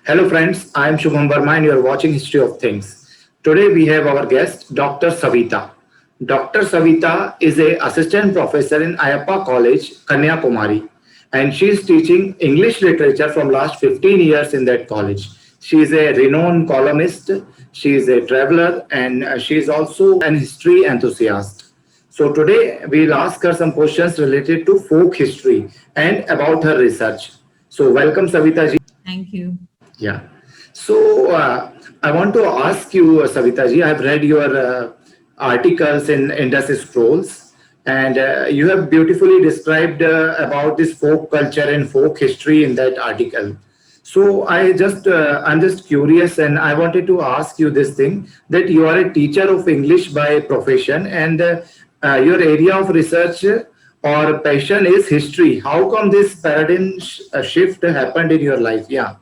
Hello friends, I am Shubham Verma and you are watching History of Things. Today we have our guest Dr. Savita. Dr. Savita is a assistant professor in Ayappa College, Kanyakumari, and she is teaching English literature from last 15 years in that college. She is a renowned columnist, she is a traveler and she is also an history enthusiast. So today we'll ask her some questions related to folk history and about her research. So welcome Savita ji. Thank you. Yeah. So I want to ask you, Savita ji, I have read your articles in Indus Scrolls, and you have beautifully described about this folk culture and folk history in that article. So I'm just curious, and I wanted to ask you this thing that you are a teacher of English by profession, and your area of research or passion is history. How come this paradigm shift happened in your life? Yeah.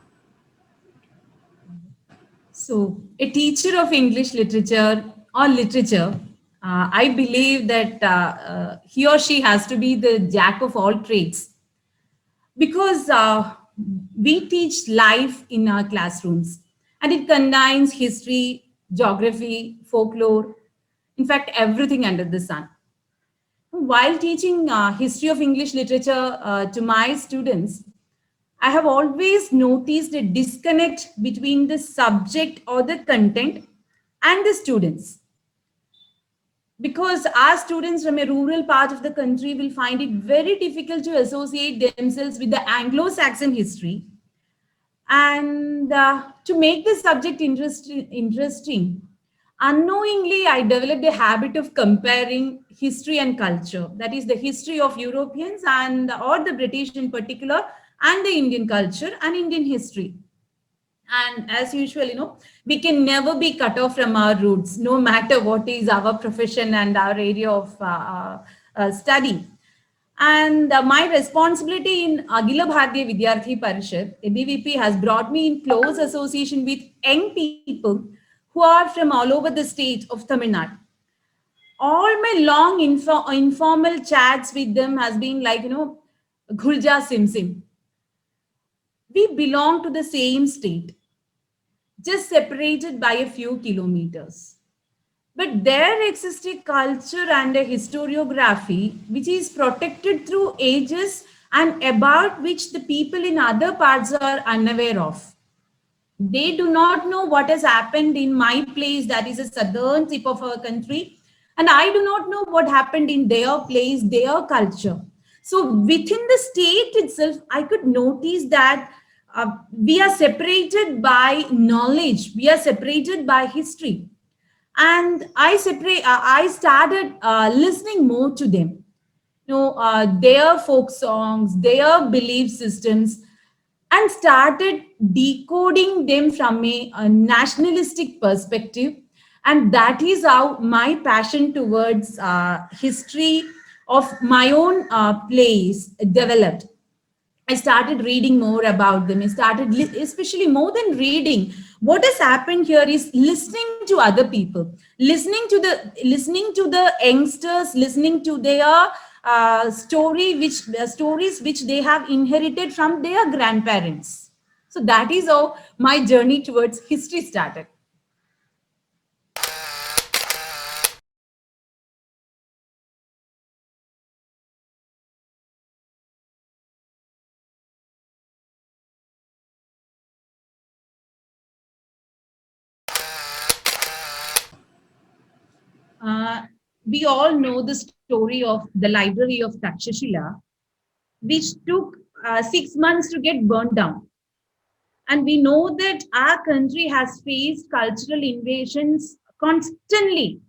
So, a teacher of English literature or literature, I believe that he or she has to be the jack of all trades because we teach life in our classrooms and it combines history, geography, folklore, in fact, everything under the sun. While teaching history of English literature to my students, I have always noticed a disconnect between the subject or the content and the students. Because our students from a rural part of the country will find it very difficult to associate themselves with the Anglo Saxon history. And to make the subject interesting, unknowingly, I developed a habit of comparing history and culture. That is the history of Europeans and or the British in particular, and the Indian culture and Indian history. And as usual, we can never be cut off from our roots, no matter what is our profession and our area of study. And my responsibility in Agila Bharatiya Vidyarthi Parishad, ABVP, has brought me in close association with young people who are from all over the state of Tamil Nadu. All my long informal chats with them has been like, Ghulja Sim Sim. We belong to the same state, just separated by a few kilometers. But there exists a culture and a historiography which is protected through ages and about which the people in other parts are unaware of. They do not know what has happened in my place, that is a southern tip of our country, and I do not know what happened in their place, their culture. So within the state itself, I could notice that we are separated by knowledge, we are separated by history, and I started listening more to them, their folk songs, their belief systems, and started decoding them from a nationalistic perspective. And that is how my passion towards history of my own place developed. I started reading more about them. I started, especially more than reading. What has happened here is listening to other people, listening to the youngsters, listening to their stories which they have inherited from their grandparents. So that is how my journey towards history started. Uh, we all know the story of the library of Takshashila, which took 6 months to get burned down. And we know that our country has faced cultural invasions constantly,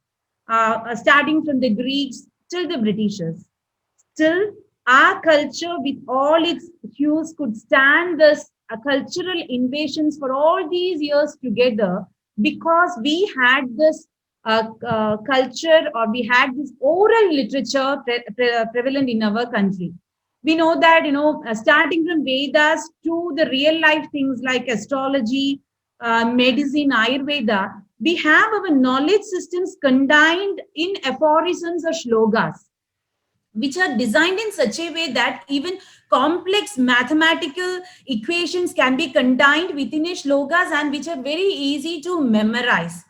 starting from the Greeks till the Britishers. Still, our culture, with all its hues, could stand this cultural invasions for all these years together because we had this culture, or we had this oral literature prevalent in our country. We know that, starting from Vedas to the real life things like astrology, medicine, Ayurveda, we have our knowledge systems contained in aphorisms or shlokas. which are designed in such a way that even complex mathematical equations can be contained within a shlokas, and which are very easy to memorize.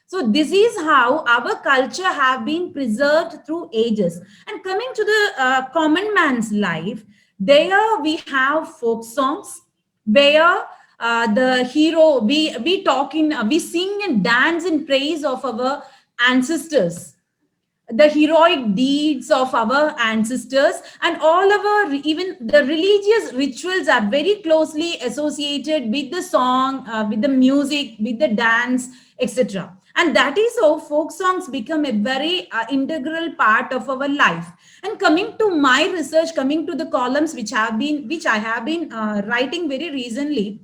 So this is how our culture have been preserved through ages. And coming to the common man's life, there we have folk songs where the hero, we talk in, we sing and dance in praise of our ancestors, the heroic deeds of our ancestors, and all of our, even the religious rituals are very closely associated with the song, with the music, with the dance, etc. And that is how folk songs become a very integral part of our life. And coming to my research, coming to the columns which I have been writing very recently,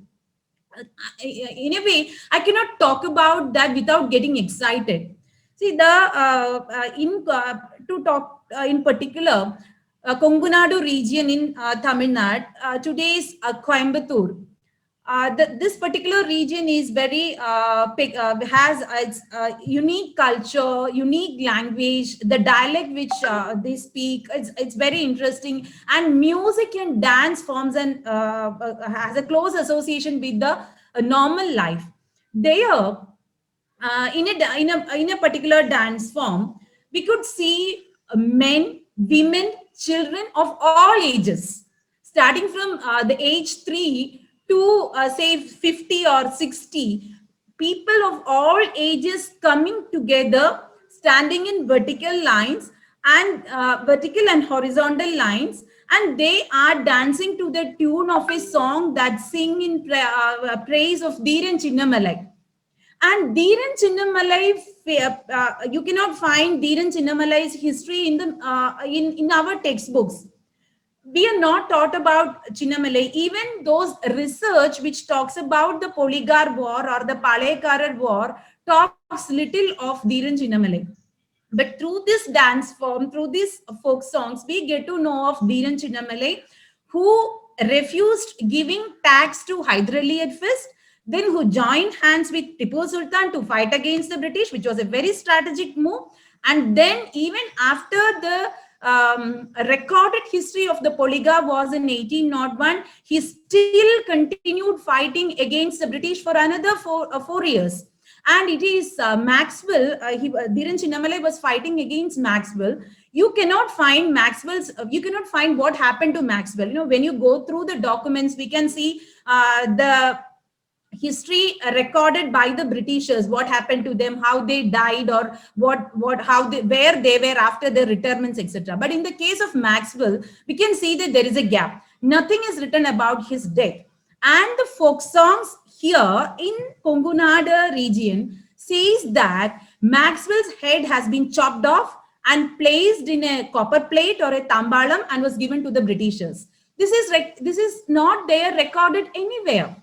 in a way I cannot talk about that without getting excited. See, the in to talk in particular, Kongunadu region in Tamil Nadu, today's Coimbatore. This particular region is very has its unique culture, unique language, the dialect which they speak. It's very interesting, and music and dance forms and has a close association with the normal life. There, in a particular dance form, we could see men, women, children of all ages, starting from the age 3 to say 50 or 60, people of all ages coming together, standing in vertical lines, and vertical and horizontal lines, and they are dancing to the tune of a song that sing in praise of Dhiran Chinnamalai. And Dhiran Chinnamalai, you cannot find Dhiran Chinnamalai's history in the in our textbooks. We are not taught about Chinnamalai. Even those research which talks about the Poligar War or the Palekarar War talks little of Dhiran Chinnamalai. But through this dance form, through these folk songs, we get to know of Dhiran Chinnamalai, who refused giving tax to Hyder Ali at first, then who joined hands with Tipu Sultan to fight against the British, which was a very strategic move. And then even after the recorded history of the Poliga was in 1801, he still continued fighting against the British for another 4 years. And it is Maxwell, Dhiran Chinnamalai was fighting against Maxwell. You cannot find Maxwell's, you cannot find what happened to Maxwell. You know, when you go through the documents, we can see the history recorded by the Britishers, what happened to them, how they died, or how they, where they were after their retirements, etc. But in the case of Maxwell, we can see that there is a gap. Nothing is written about his death. And the folk songs here in Kongunadu region says that Maxwell's head has been chopped off and placed in a copper plate or a tambalam and was given to the Britishers. This is not there recorded anywhere.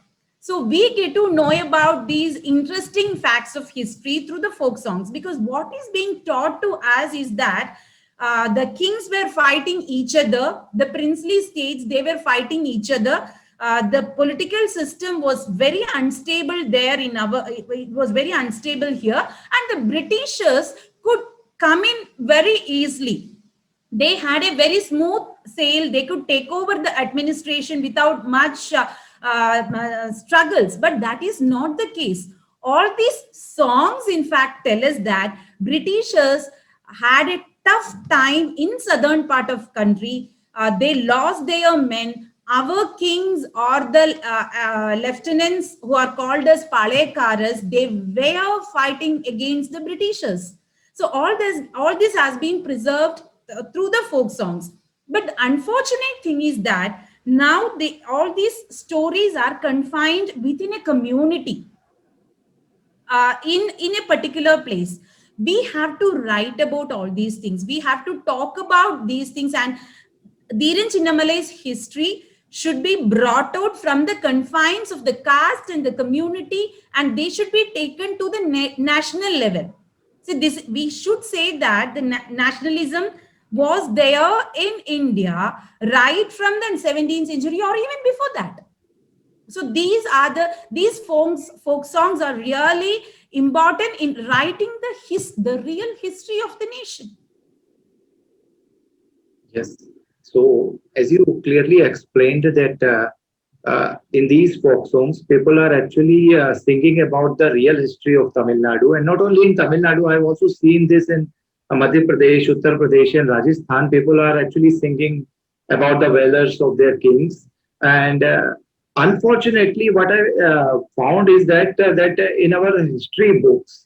So we get to know about these interesting facts of history through the folk songs, because what is being taught to us is that the kings were fighting each other, the princely states, they were fighting each other. The political system was very unstable there it was very unstable here, and the Britishers could come in very easily. They had a very smooth sail. They could take over the administration without much struggles, but that is not the case. All these songs, in fact, tell us that Britishers had a tough time in southern part of country. They lost their men. Our kings or the lieutenants who are called as Palekaras, they were fighting against the Britishers. So all this has been preserved through the folk songs. But the unfortunate thing is that now all these stories are confined within a community, in a particular place. We have to write about all these things. We have to talk about these things, and Dhiran Chinnamalai's history should be brought out from the confines of the caste and the community, and they should be taken to the national level. So this, we should say that the nationalism was there in India right from the 17th century or even before that. So these folk songs are really important in writing the real history of the nation. Yes. So, as you clearly explained that in these folk songs, people are actually singing about the real history of Tamil Nadu, and not only in Tamil Nadu. I've also seen this in Madhya Pradesh, Uttar Pradesh, and Rajasthan. People are actually singing about the valors of their kings, and unfortunately, what I found is that in our history books,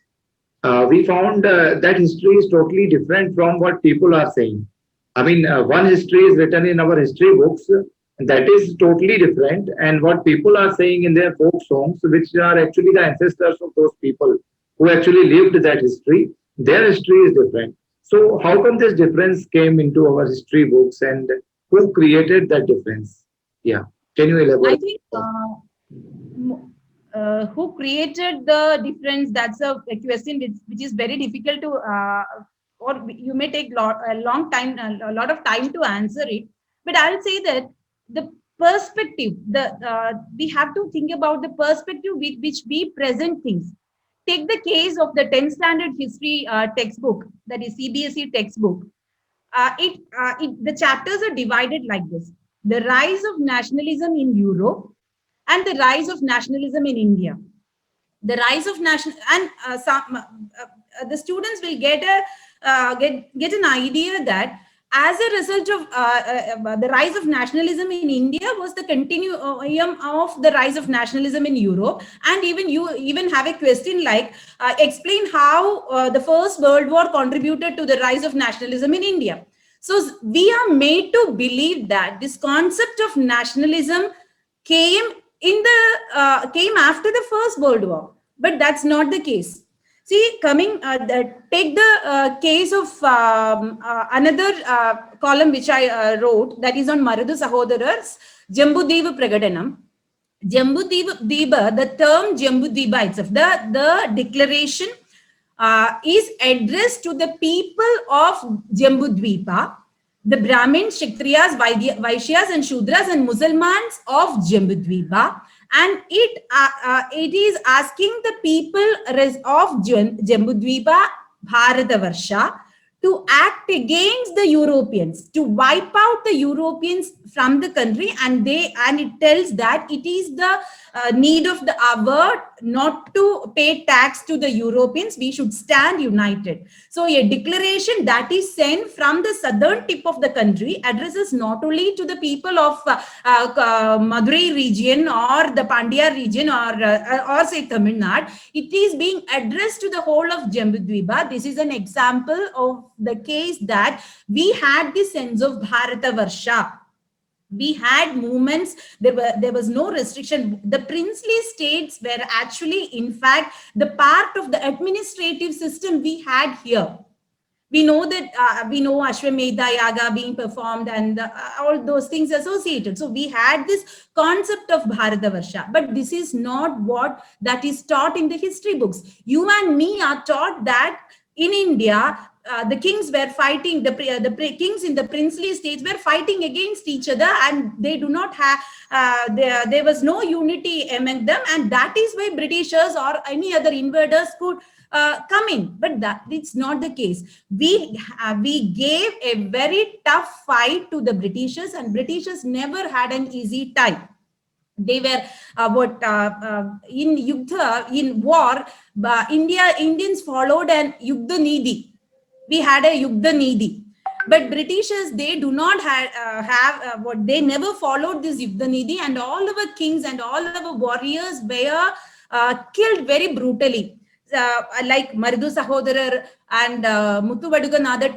we found that history is totally different from what people are saying. I mean, one history is written in our history books that is totally different, and what people are saying in their folk songs, which are actually the ancestors of those people who actually lived that history, their history is different. So, how come this difference came into our history books, and who created that difference? Yeah, can you I elaborate? think who created the difference? That's a question which is very difficult to, or you may take a long time, a lot of time to answer it. But I'll say that the perspective, we have to think about the perspective with which we present things. Take the case of the 10th standard history textbook, that is CBSE textbook. The chapters are divided like this: the rise of nationalism in Europe and the rise of nationalism in India. The rise of national and the students will get an idea that as a result of the rise of nationalism in India was the continuum of the rise of nationalism in Europe. And even you even have a question like explain how the First World War contributed to the rise of nationalism in India. So we are made to believe that this concept of nationalism came came after the First World War, but that's not the case. See, take the case of another column which I wrote, that is on Maradu Sahodarars Jambudvipa Pragadanam. Jambudvipa, the term Jambudvipa itself, the declaration is addressed to the people of Jambudvipa, the Brahmins, Kshatriyas, Vaishyas, and Shudras and Musalmans of Jambudvipa, and it is asking the people of Jambudvipa, Bharatavarsha, to act against the Europeans, to wipe out the Europeans from the country, and it tells that it is the need of the hour not to pay tax to the Europeans. We should stand united. So a declaration that is sent from the southern tip of the country addresses not only to the people of Madurai region or the Pandya region or say Tamil Nadu. It is being addressed to the whole of Jambudvipa. This is an example of the case that we had the sense of Bharatavarsha. We had movements. There was no restriction. The princely states were actually, in fact, the part of the administrative system we had here. We know that we know Ashwamedha Yaga being performed and all those things associated. So we had this concept of Bharatavarsha, but this is not what that is taught in the history books. You and me are taught that in India, the kings were fighting, the kings in the princely states were fighting against each other, and they do not have, there was no unity among them, and that is why Britishers or any other invaders could come in. But it's not the case. We gave a very tough fight to the Britishers, and Britishers never had an easy time. They were in Yuddha, in war, Indians followed an Yuddha Nidhi. We had a Yuddha Nidhi. But Britishers, they do not have they never followed this Yuddha Nidhi, and all our kings and all our warriors were killed very brutally. Like Maradu Sahodarar and Muthuvaduganatha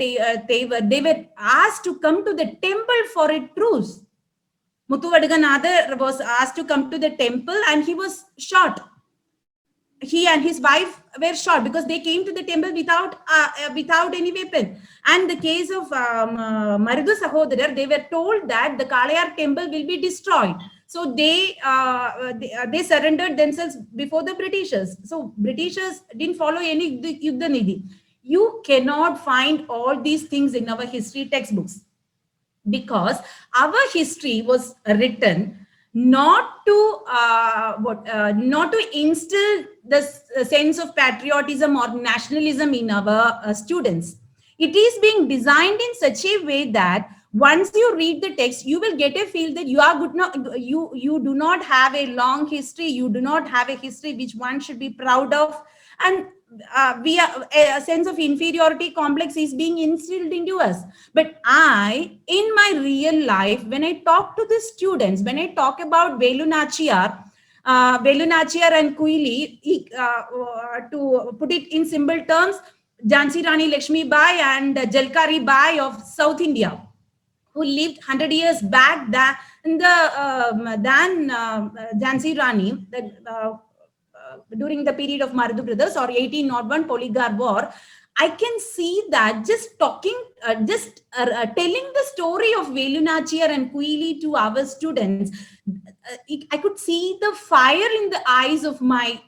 Tevar, they were asked to come to the temple for a truce. Muthuvaduganatha was asked to come to the temple, and he was shot. He and his wife were shot because they came to the temple without any weapon. And the case of Maradu Sahodarar, they were told that the Kalayar temple will be destroyed. So they surrendered themselves before the Britishers. So Britishers didn't follow any Yuddha Nidhi. You cannot find all these things in our history textbooks, because our history was written not to instill the sense of patriotism or nationalism in our students. It is being designed in such a way that Once you read the text, you will get a feel that you are good. You do not have a long history. You do not have a history which one should be proud of, and we are, a sense of inferiority complex is being instilled into us. But in my real life, when I talk to the students, when I talk about Velu Nachiyar, and Kuili, to put it in simple terms, Jhansi Rani Lakshmi Bai and Jalkari Bai of South India, who lived 100 years back than Jhansi Rani, during the period of Marudu Brothers or 1801 Polygar War. I can see that just telling the story of Velu Nachiyar and Kuili to our students, I could see the fire in the eyes of my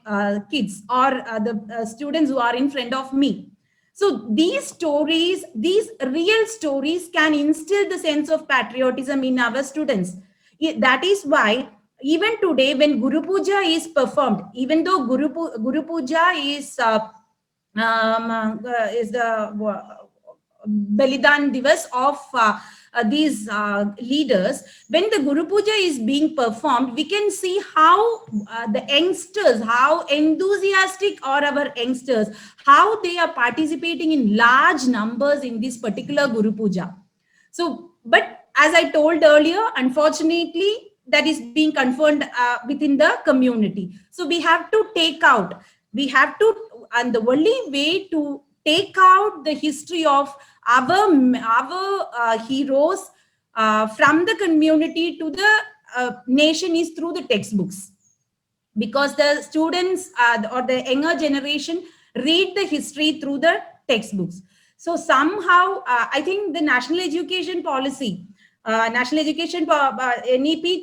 kids or the students who are in front of me. So these stories, these real stories, can instill the sense of patriotism in our students. That is why even today, when Guru Puja is performed, even though Guru Puja is the Balidan Divas of these leaders, when the Guru Puja is being performed, we can see how the youngsters, how enthusiastic are our youngsters, how they are participating in large numbers in this particular Guru Puja. So, but as I told earlier, unfortunately, that is being confirmed within the community. So we have to and the only way to take out the history of our heroes from the community to the nation is through the textbooks, because the students or the younger generation read the history through the textbooks. So somehow I think the national education policy, NEP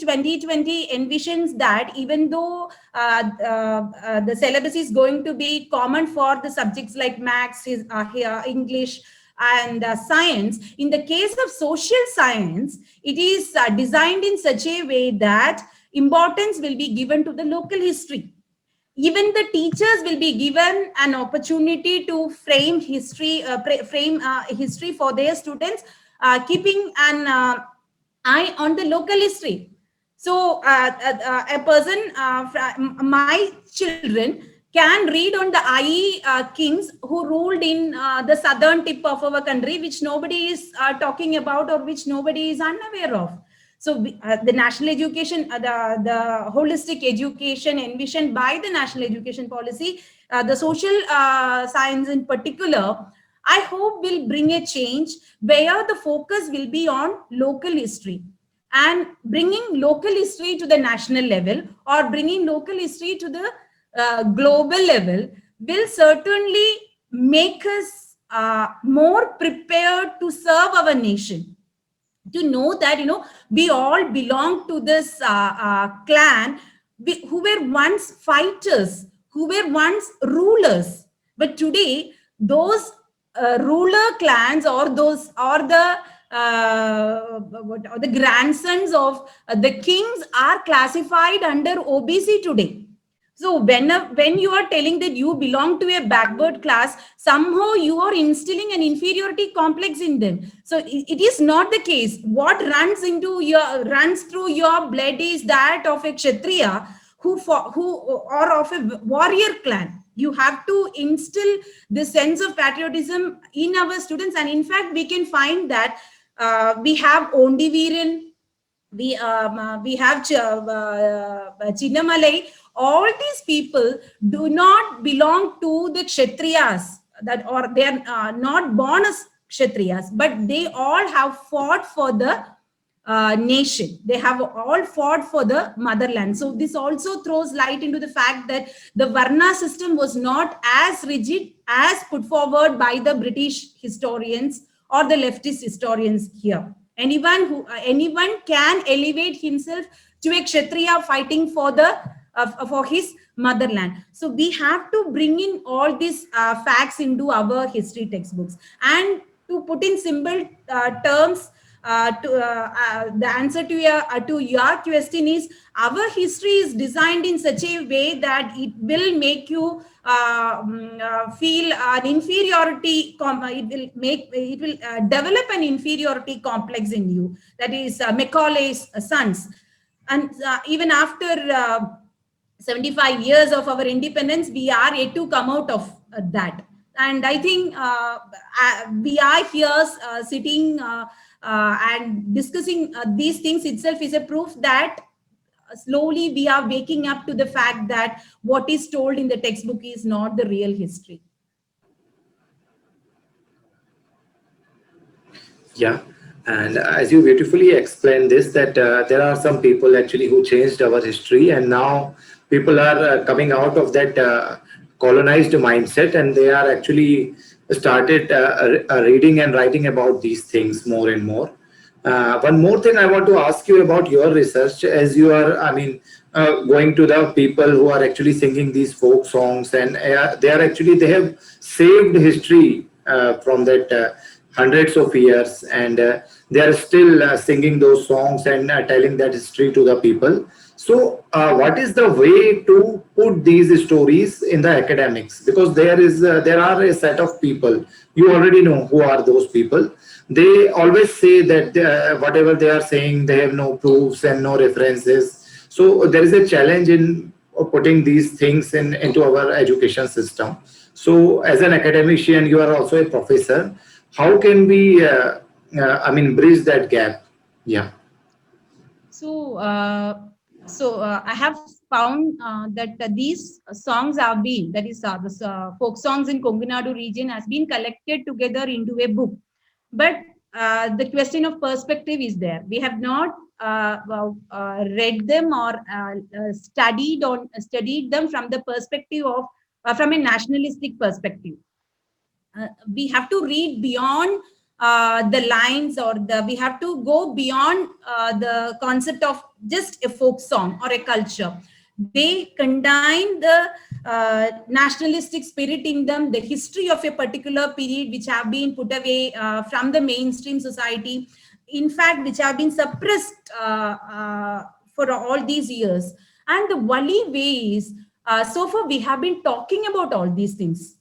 2020 envisions that even though the syllabus is going to be common for the subjects like maths, English, and science, in the case of social science, it is designed in such a way that importance will be given to the local history. Even the teachers will be given an opportunity to frame history, history for their students, keeping an eye on the local history. So a person, my children can read on the IE kings who ruled in the southern tip of our country, which nobody is talking about or which nobody is unaware of. So the national education, the holistic education envisioned by the national education policy, the social science in particular, I hope will bring a change where the focus will be on local history, and bringing local history to the national level or bringing local history to the global level will certainly make us more prepared to serve our nation. To know that, we all belong to this clan who were once fighters, who were once rulers, but today those ruler clans or the grandsons of the kings are classified under OBC today. So when you are telling that you belong to a backward class, somehow you are instilling an inferiority complex in them. So it is not the case. What runs through your blood is that of a Kshatriya who or of a warrior clan. You have to instill the sense of patriotism in our students, and in fact, we can find that we have Ondi Veeran, we have Chinnamalai. All these people do not belong to the Kshatriyas, or they are not born as Kshatriyas, but they all have fought for the nation. They have all fought for the motherland. So this also throws light into the fact that the Varna system was not as rigid as put forward by the British historians or the leftist historians here. Anyone can elevate himself to a Kshatriya fighting for his motherland. So we have to bring in all these facts into our history textbooks. And to put in simple terms, the answer to your question is, our history is designed in such a way that it will make you feel an inferiority. It will develop an inferiority complex in you. That is Macaulay's sons. And even after 75 years of our independence, we are yet to come out of that. And I think we are here sitting and discussing these things itself is a proof that slowly we are waking up to the fact that what is told in the textbook is not the real history. Yeah. And as you beautifully explained this, that there are some people actually who changed our history, and now people are coming out of that colonized mindset, and they are actually started reading and writing about these things more and more. One more thing I want to ask you about your research, as you are, I mean, going to the people who are actually singing these folk songs, and they are actually, they have saved history from that hundreds of years, and they are still singing those songs and telling that history to the people. So what is the way to put these stories in the academics? Because there are a set of people, you already know who are those people. They always say that whatever they are saying, they have no proofs and no references. So there is a challenge in putting these things into our education system. So as an academician, you are also a professor. How can we, I mean, bridge that gap? Yeah. So, I have found that these songs have been, that is, the folk songs in Kongu Nadu region has been collected together into a book. But the question of perspective is there. We have not read them or studied them from the perspective of from a nationalistic perspective. We have to read beyond the lines, or we have to go beyond the concept of just a folk song or a culture. They contain the nationalistic spirit in them, the history of a particular period which have been put away from the mainstream society, in fact which have been suppressed for all these years. And the only way is, so far we have been talking about all these things.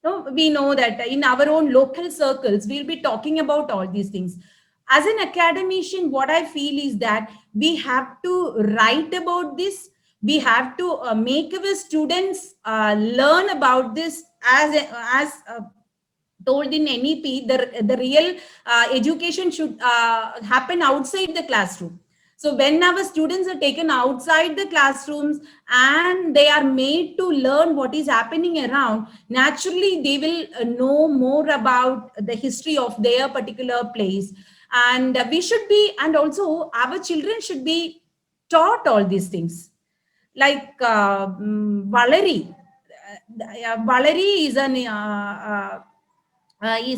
No, we know that in our own local circles, we'll be talking about all these things. As an academician, what I feel is that we have to write about this. We have to make our students learn about this as told in NEP. The real education should happen outside the classroom. So when our students are taken outside the classrooms and they are made to learn what is happening around, naturally they will know more about the history of their particular place. And we should be, and also our children should be taught all these things. Like Valari. Valari is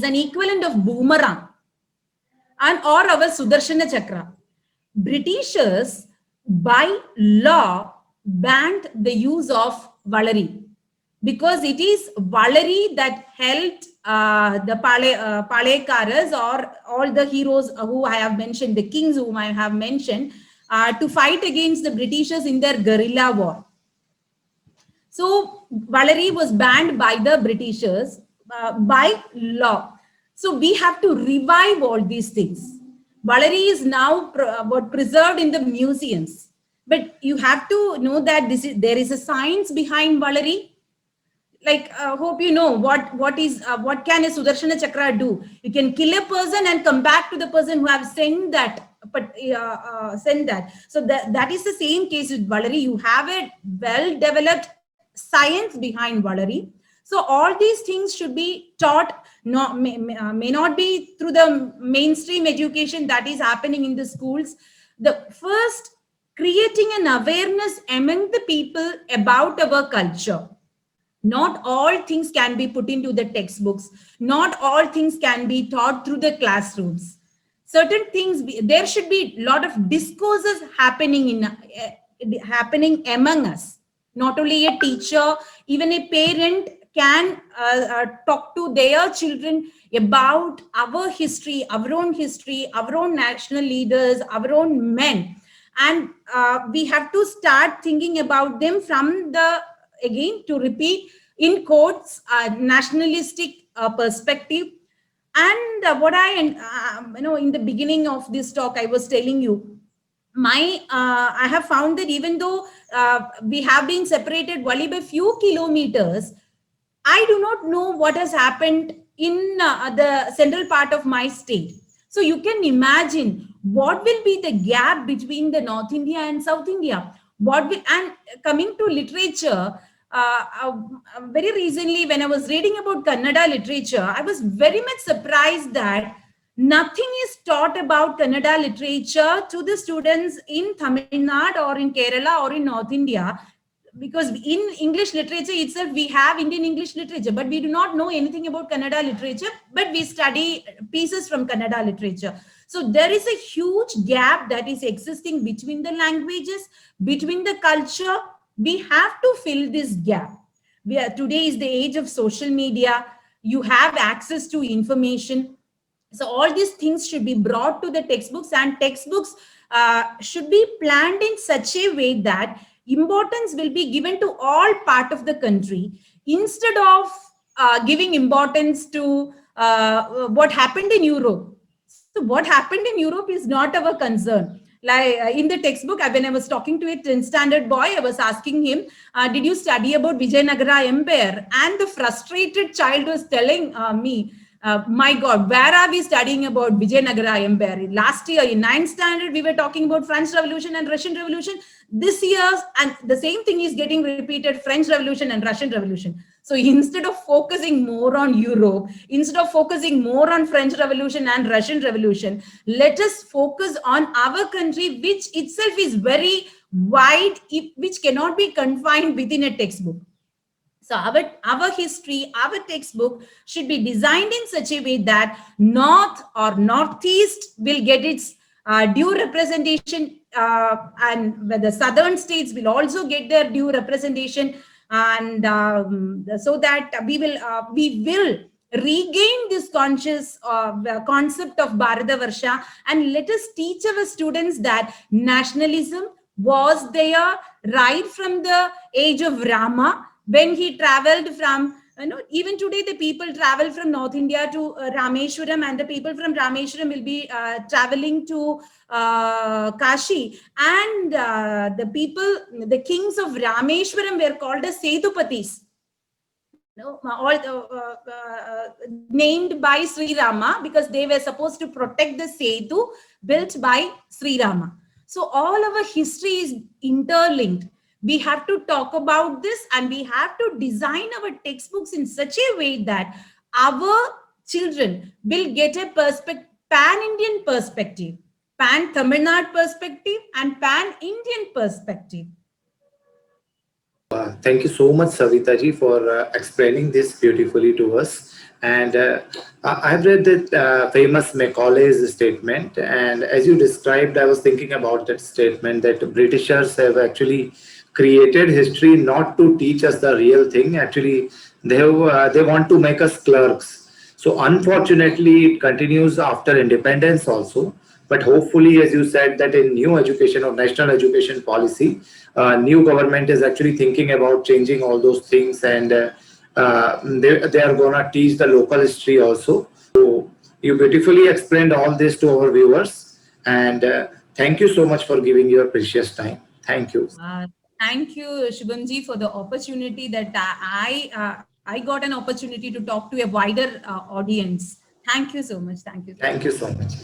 an equivalent of boomerang, and or our Sudarshana Chakra. Britishers, by law, banned the use of Valari, because it is Valari that helped the Palekaras, or all the heroes who I have mentioned, the kings whom I have mentioned, to fight against the Britishers in their guerrilla war. So Valari was banned by the Britishers by law. So we have to revive all these things. Valari is now preserved in the museums, but you have to know that there is a science behind Valari. Like, hope you know what can a Sudarshana Chakra do? You can kill a person and come back to the person who have sent that. So that is the same case with Valari. You have a well-developed science behind Valari. So all these things should be taught. May not be through the mainstream education that is happening in the schools. The first, creating an awareness among the people about our culture. Not all things can be put into the textbooks. Not all things can be taught through the classrooms. Certain things, there should be a lot of discourses happening among us. Not only a teacher, even a parent can talk to their children about our history, our own national leaders, our own men. And we have to start thinking about them from the, again, to repeat in quotes, nationalistic perspective. And what in the beginning of this talk, I was telling you, I have found that even though we have been separated only by few kilometers, I do not know what has happened in the central part of my state. So you can imagine what will be the gap between the North India and South India. And coming to literature, very recently when I was reading about Kannada literature, I was very much surprised that nothing is taught about Kannada literature to the students in Tamil Nadu or in Kerala or in North India, because in English literature itself, we have Indian English literature, but we do not know anything about Kannada literature, but we study pieces from Kannada literature. So there is a huge gap that is existing between the languages, between the culture. We have to fill this gap. Today is the age of social media. You have access to information. So all these things should be brought to the textbooks, and textbooks should be planned in such a way that importance will be given to all part of the country, instead of giving importance to what happened in Europe. So what happened in Europe is not our concern. Like in the textbook, when I was talking to a 10th standard boy, I was asking him, did you study about Vijayanagara Empire? And the frustrated child was telling me, my God, where are we studying about Vijayanagara Empire? Last year in 9th standard, we were talking about French Revolution and Russian Revolution. This year, and the same thing is getting repeated, French Revolution and Russian Revolution. So instead of focusing more on Europe, instead of focusing more on French Revolution and Russian Revolution, let us focus on our country, which itself is very wide, which cannot be confined within a textbook. So our history, our textbook should be designed in such a way that North or Northeast will get its due representation, and the southern states will also get their due representation, and so that we will regain this conscious concept of Bharatavarsha, and let us teach our students that nationalism was there right from the age of Rama, when he traveled from, even today the people travel from North India to Rameshwaram, and the people from Rameshwaram will be traveling to Kashi, and the kings of Rameshwaram were called as Setupatis, named by Sri Rama, because they were supposed to protect the Setu built by Sri Rama. So all our history is interlinked. We have to talk about this, and we have to design our textbooks in such a way that our children will get a pan-Indian perspective, pan-Tamil Nadu perspective, and pan-Indian perspective. Thank you so much, Savita ji, for explaining this beautifully to us. And I've read that famous Macaulay's statement, and as you described, I was thinking about that statement that Britishers have actually created history not to teach us the real thing. Actually, they want to make us clerks. So unfortunately, it continues after independence also. But hopefully, as you said, that in new education or national education policy, new government is actually thinking about changing all those things, and they are gonna teach the local history also. So you beautifully explained all this to our viewers, and thank you so much for giving your precious time. Thank you. Thank you, Shubhamji, for the opportunity that I got an opportunity to talk to a wider audience. Thank you so much. Thank you. Thank you so much.